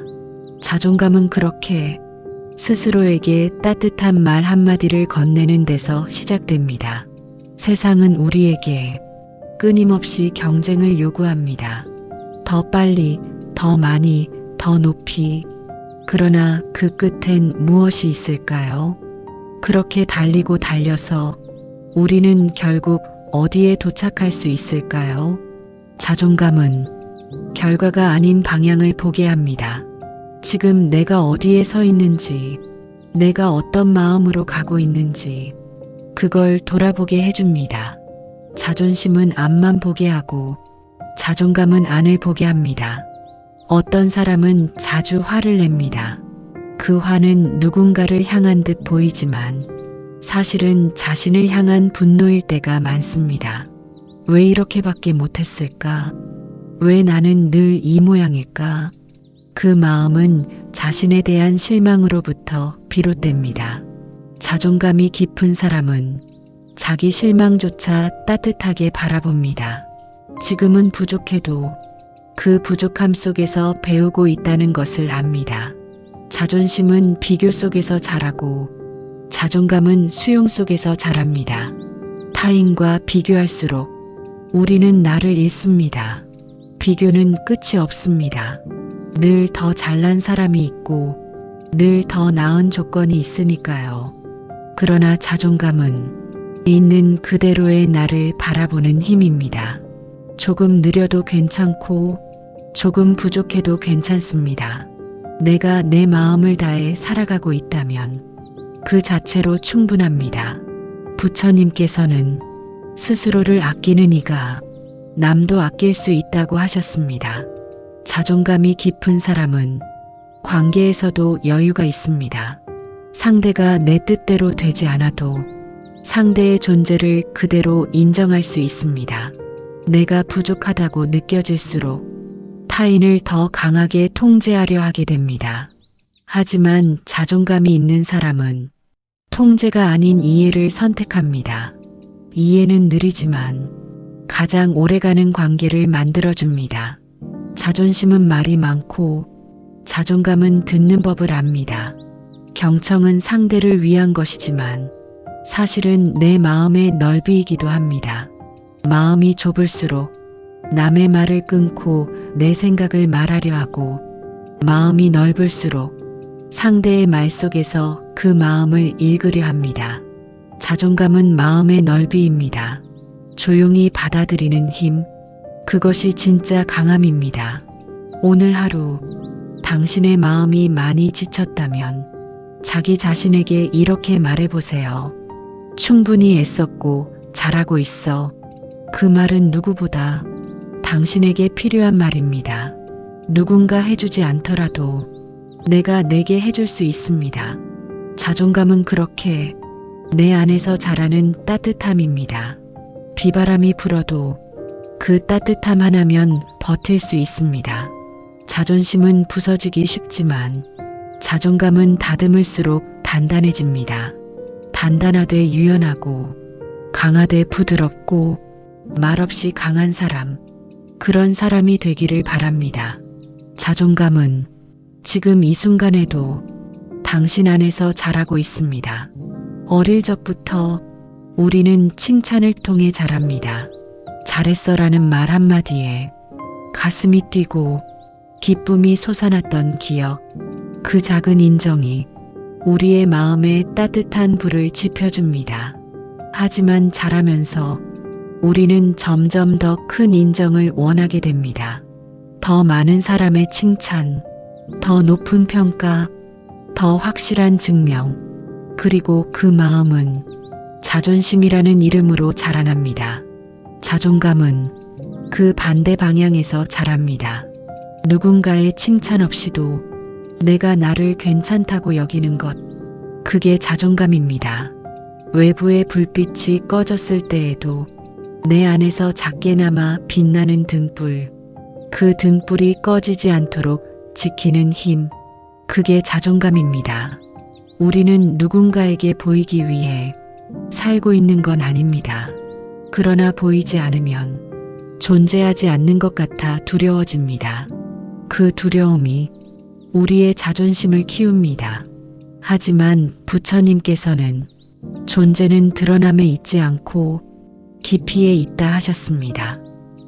자존감은 그렇게 스스로에게 따뜻한 말 한마디를 건네는 데서 시작됩니다. 세상은 우리에게 끊임없이 경쟁을 요구합니다. 더 빨리, 더 많이, 더 높이. 그러나 그 끝엔 무엇이 있을까요? 그렇게 달리고 달려서 우리는 결국 어디에 도착할 수 있을까요? 자존감은 결과가 아닌 방향을 보게 합니다. 지금 내가 어디에 서 있는지, 내가 어떤 마음으로 가고 있는지 그걸 돌아보게 해줍니다. 자존심은 앞만 보게 하고 자존감은 안을 보게 합니다. 어떤 사람은 자주 화를 냅니다. 그 화는 누군가를 향한 듯 보이지만 사실은 자신을 향한 분노일 때가 많습니다. 왜 이렇게밖에 못했을까? 왜 나는 늘 이 모양일까? 그 마음은 자신에 대한 실망으로부터 비롯됩니다. 자존감이 깊은 사람은 자기 실망조차 따뜻하게 바라봅니다. 지금은 부족해도 그 부족함 속에서 배우고 있다는 것을 압니다. 자존심은 비교 속에서 자라고 자존감은 수용 속에서 자랍니다. 타인과 비교할수록 우리는 나를 잃습니다. 비교는 끝이 없습니다. 늘 더 잘난 사람이 있고 늘 더 나은 조건이 있으니까요. 그러나 자존감은 있는 그대로의 나를 바라보는 힘입니다. 조금 느려도 괜찮고 조금 부족해도 괜찮습니다. 내가 내 마음을 다해 살아가고 있다면 그 자체로 충분합니다. 부처님께서는 스스로를 아끼는 이가 남도 아낄 수 있다고 하셨습니다. 자존감이 깊은 사람은 관계에서도 여유가 있습니다. 상대가 내 뜻대로 되지 않아도 상대의 존재를 그대로 인정할 수 있습니다. 내가 부족하다고 느껴질수록 타인을 더 강하게 통제하려 하게 됩니다. 하지만 자존감이 있는 사람은 통제가 아닌 이해를 선택합니다. 이해는 느리지만 가장 오래가는 관계를 만들어줍니다. 자존심은 말이 많고 자존감은 듣는 법을 압니다. 경청은 상대를 위한 것이지만 사실은 내 마음의 넓이이기도 합니다. 마음이 좁을수록 남의 말을 끊고 내 생각을 말하려 하고 마음이 넓을수록 상대의 말 속에서 그 마음을 읽으려 합니다. 자존감은 마음의 넓이입니다. 조용히 받아들이는 힘, 그것이 진짜 강함입니다. 오늘 하루 당신의 마음이 많이 지쳤다면 자기 자신에게 이렇게 말해보세요. 충분히 애썼고 잘하고 있어. 그 말은 누구보다 당신에게 필요한 말입니다. 누군가 해주지 않더라도 내가 내게 해줄 수 있습니다. 자존감은 그렇게 내 안에서 자라는 따뜻함입니다. 비바람이 불어도 그 따뜻함 하나면 버틸 수 있습니다. 자존심은 부서지기 쉽지만 자존감은 다듬을수록 단단해집니다. 단단하되 유연하고 강하되 부드럽고 말없이 강한 사람, 그런 사람이 되기를 바랍니다. 자존감은 지금 이 순간에도 당신 안에서 자라고 있습니다. 어릴 적부터 우리는 칭찬을 통해 자랍니다. 잘했어라는 말 한마디에 가슴이 뛰고 기쁨이 솟아났던 기억, 그 작은 인정이 우리의 마음에 따뜻한 불을 지펴줍니다. 하지만 자라면서 우리는 점점 더 큰 인정을 원하게 됩니다. 더 많은 사람의 칭찬, 더 높은 평가, 더 확실한 증명, 그리고 그 마음은 자존심이라는 이름으로 자라납니다. 자존감은 그 반대 방향에서 자랍니다. 누군가의 칭찬 없이도 내가 나를 괜찮다고 여기는 것, 그게 자존감입니다. 외부의 불빛이 꺼졌을 때에도 내 안에서 작게나마 빛나는 등불, 그 등불이 꺼지지 않도록 지키는 힘, 그게 자존감입니다. 우리는 누군가에게 보이기 위해 살고 있는 건 아닙니다. 그러나 보이지 않으면 존재하지 않는 것 같아 두려워집니다. 그 두려움이 우리의 자존심을 키웁니다. 하지만 부처님께서는 존재는 드러남에 있지 않고 깊이에 있다 하셨습니다.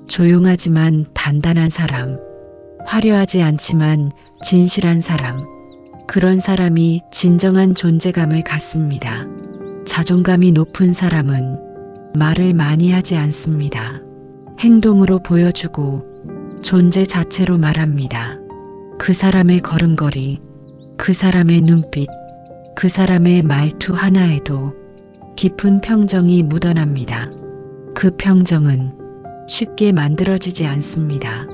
조용하지만 단단한 사람, 화려하지 않지만 진실한 사람, 그런 사람이 진정한 존재감을 갖습니다. 자존감이 높은 사람은 말을 많이 하지 않습니다. 행동으로 보여주고 존재 자체로 말합니다. 그 사람의 걸음걸이, 그 사람의 눈빛, 그 사람의 말투 하나에도 깊은 평정이 묻어납니다. 그 평정은 쉽게 만들어지지 않습니다.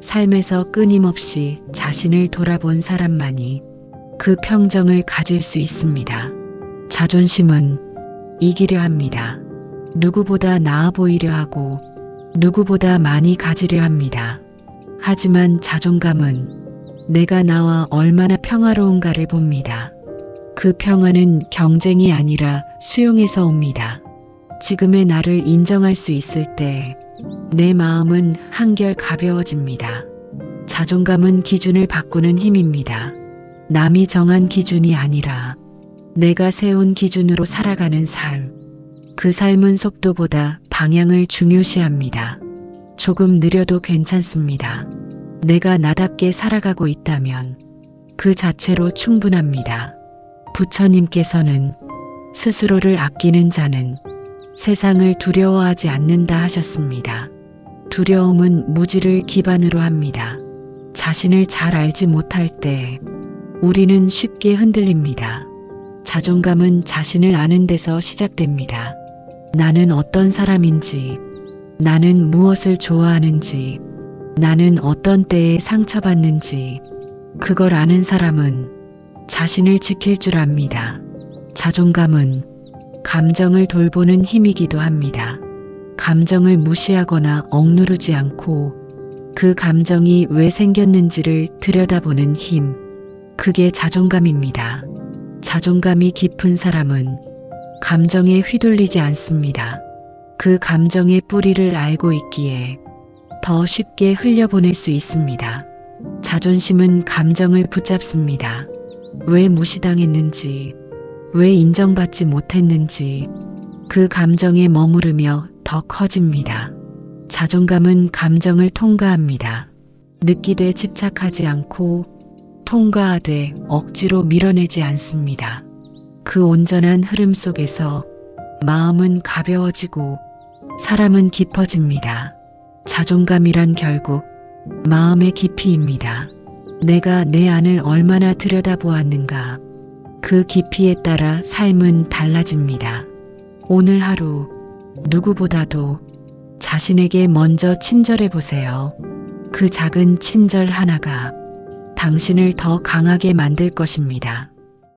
삶에서 끊임없이 자신을 돌아본 사람만이 그 평정을 가질 수 있습니다. 자존심은 이기려 합니다. 누구보다 나아 보이려 하고 누구보다 많이 가지려 합니다. 하지만 자존감은 내가 나와 얼마나 평화로운가를 봅니다. 그 평화는 경쟁이 아니라 수용에서 옵니다. 지금의 나를 인정할 수 있을 때 내 마음은 한결 가벼워집니다. 자존감은 기준을 바꾸는 힘입니다. 남이 정한 기준이 아니라 내가 세운 기준으로 살아가는 삶. 그 삶은 속도보다 방향을 중요시합니다. 조금 느려도 괜찮습니다. 내가 나답게 살아가고 있다면 그 자체로 충분합니다. 부처님께서는 스스로를 아끼는 자는 세상을 두려워하지 않는다 하셨습니다. 두려움은 무지를 기반으로 합니다. 자신을 잘 알지 못할 때 우리는 쉽게 흔들립니다. 자존감은 자신을 아는 데서 시작됩니다. 나는 어떤 사람인지, 나는 무엇을 좋아하는지, 나는 어떤 때에 상처받는지, 그걸 아는 사람은 자신을 지킬 줄 압니다. 자존감은 감정을 돌보는 힘이기도 합니다. 감정을 무시하거나 억누르지 않고 그 감정이 왜 생겼는지를 들여다보는 힘. 그게 자존감입니다. 자존감이 깊은 사람은 감정에 휘둘리지 않습니다. 그 감정의 뿌리를 알고 있기에 더 쉽게 흘려보낼 수 있습니다. 자존심은 감정을 붙잡습니다. 왜 무시당했는지, 왜 인정받지 못했는지 그 감정에 머무르며 더 커집니다. 자존감은 감정을 통과합니다. 느끼되 집착하지 않고 통과하되 억지로 밀어내지 않습니다. 그 온전한 흐름 속에서 마음은 가벼워지고 사람은 깊어집니다. 자존감이란 결국 마음의 깊이입니다. 내가 내 안을 얼마나 들여다보았는가. 그 깊이에 따라 삶은 달라집니다. 오늘 하루 누구보다도 자신에게 먼저 친절해 보세요. 그 작은 친절 하나가 당신을 더 강하게 만들 것입니다.